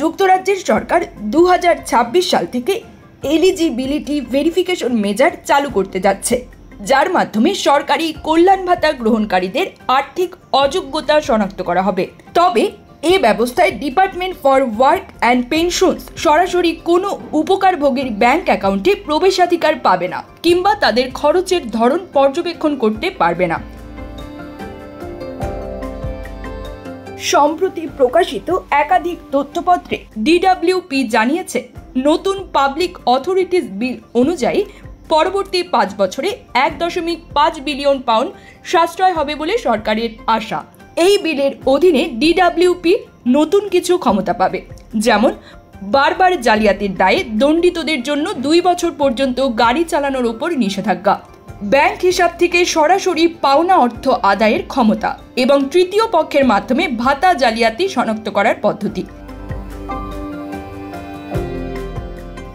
যুক্তরাজ্যের সরকার 2026 সাল থেকে এলিজিবিলিটি ভেরিফিকেশন মেজার চালু করতে যাচ্ছে, যার মাধ্যমে সরকারি কল্যাণ ভাতা গ্রহণকারীদের আর্থিক অযোগ্যতা শনাক্ত করা হবে। তবে এই ব্যবস্থায় department for work and pensions সরাসরি কোনো উপকারভোগীর ব্যাংক অ্যাকাউন্টে প্রবেশাধিকার পাবে না কিংবা তাদের খরচের ধরন পর্যবেক্ষণ করতে পারবে না। সম্প্রতি প্রকাশিত একাধিক তথ্যপত্রে ডিডব্লিউপি জানিয়েছে, নতুন পাবলিক অথরিটিজ বিল অনুযায়ী পরবর্তী 5 বছরে 1.5 বিলিয়ন পাউন্ড সাশ্রয় হবে বলে সরকারের আশা। এই বিলের অধীনে ডিডব্লিউপি নতুন কিছু ক্ষমতা পাবে, যেমন বারবার জালিয়াতির দায়ে দণ্ডিতদের জন্য 2 বছর পর্যন্ত গাড়ি চালানোর উপর নিষেধাজ্ঞা, ব্যাংক হিসাব থেকে সরাসরি পাওনা অর্থ আদায়ের ক্ষমতা এবং তৃতীয় পক্ষের মাধ্যমে ভাতা জালিয়াতি শনাক্ত করার পদ্ধতি।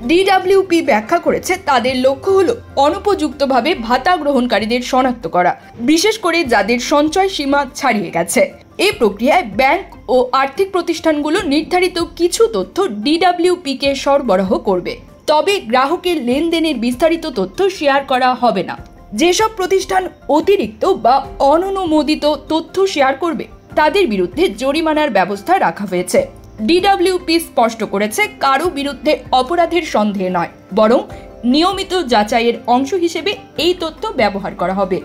ডিডব্লিউপি ব্যাখ্যা করেছে, তাদের লক্ষ্য হলো অনুপযুক্তভাবে ভাতা গ্রহণকারীদের শনাক্ত করা, বিশেষ করে যাদের সঞ্চয় সীমা ছাড়িয়ে গেছে। এই প্রক্রিয়ায় ব্যাংক ও আর্থিক প্রতিষ্ঠানগুলো নির্ধারিত কিছু তথ্য ডিডব্লিউপি কে সরবরাহ করবে, তবে গ্রাহকের লেনদেনের বিস্তারিত তথ্য শেয়ার করা হবে না। যেসব প্রতিষ্ঠান অতিরিক্ত বা অননুমোদিত তথ্য শেয়ার করবে তাদের বিরুদ্ধে জরিমানার ব্যবস্থা রাখা হয়েছে। ডিডব্লিউপি স্পষ্ট করেছে, কারো বিরুদ্ধে অপরাধের সন্দেহ নয়, বরং নিয়মিত যাচাইয়ের অংশ হিসেবে এই তথ্য ব্যবহার করা হবে।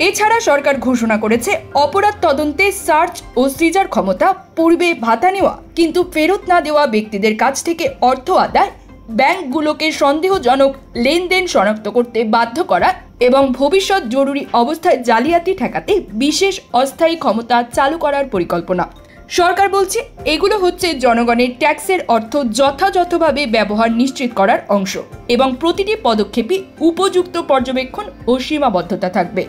এছাড়া সরকার ঘোষণা করেছে, অপরাধ তদন্তে সার্চ ও সিজার ক্ষমতা, পূর্বে ভাতা নেওয়া কিন্তু ফেরত না দেওয়া ব্যক্তিদের কাছ থেকে অর্থ আদায়, ব্যাংকগুলোকে সন্দেহজনক লেনদেন শনাক্ত করতে বাধ্য করা এবং ভবিষ্যৎ জরুরি অবস্থায় জালিয়াতি ঠেকাতে বিশেষ অস্থায়ী ক্ষমতা চালু করার পরিকল্পনা। সরকার বলছে, এগুলো হচ্ছে জনগণের ট্যাক্সের অর্থ যথাযথভাবে ব্যবহার নিশ্চিত করার অংশ এবং প্রতিটি পদক্ষেপই উপযুক্ত পর্যবেক্ষণ ও সীমাবদ্ধতা থাকবে।